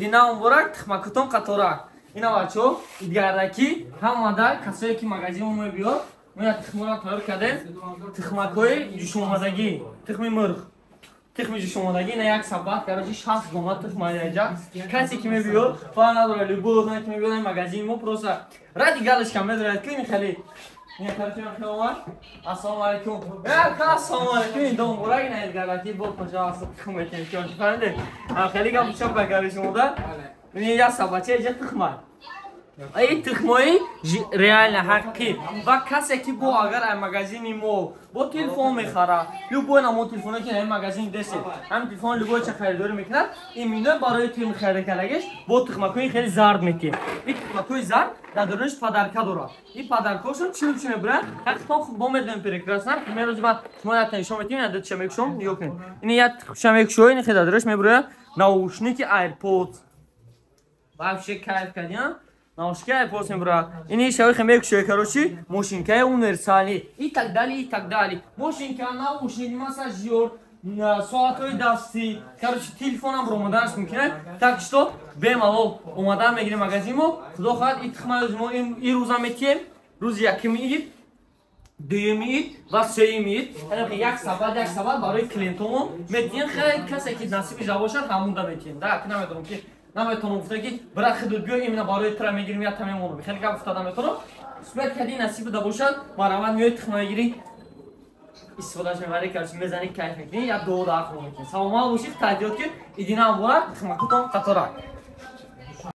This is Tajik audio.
идина муборак, тухмакутон қаторак. Ина бачо идгараки ҳамада касое ки магазин мебиёд мея тухмора тайёр кардем. Тухмакҳои ҷӯшомадагӣ, тухми мурғ, тухми ҷӯшомадагӣ на як сабат гароҷи 6 гона тухма яҷа. Касе ки мебиёд фара надора любовь на ки мебиёд магазин мо просто ради галочка медорад ки михали. Не тарчам хавар. Ассалому алейкум. Ассалому алейкум. Дом бурай на идгараки бо пожалуйста тухмете ки он фанде. Хали гам чап багариш мода. Не я сабаче я тухма. Ай тухмои реально ҳаққӣ ва касе ки бо агар ай магазини мо бо телефон мехара любой намо телефоне ки ай магазин десед ҳам телефон любой ча харидорӣ мекунад имино барои тем харида кардагиш бо тухмакои хеле зард метем. И тухмакои зард дар дарунаш падарка дорад. И падаркашон чӣ мебурад? Ҳақиқатан хуб бо медем прекрасно. Примерно ма шумо як нишон метем, я дуча мекушам, нигоҳ кунед. Ин як шамекшои ин хеда дарунаш мебурад наушники AirPods. Вообще кайф кардем. Наушники AirPods мебурад. Ин шави хемекшои короче мошинкаи универсали и так далее. Мошинка, наушники, массажёр, соатҳои дастӣ, короче телефонам ромаданаш мумкинад. Так что бемалол омадан мегирем магазин мо. Худо хоҳад и тухмаи мо ин рӯза метем. Рӯзи якуми ид, дуюми ид ва сеюми ид. Як сабат барои клиентомо метем. Хеле касе ки насиби жабошад ҳамунда метем. Да, ки намедонам ки наметонам гуфта ки брат худо биё имена барои тра мегирим я тамемонам. Хеле гап гуфта наметонам. Субат кади насиби да бошад, маравад меои тухма мегири. Истифодаш мебарӣ короче мезани кайф мекунӣ, я доо дар хона мекунӣ. Саломат бошед, таҳдиёт ки идина муборак, тухмакутон қаторак.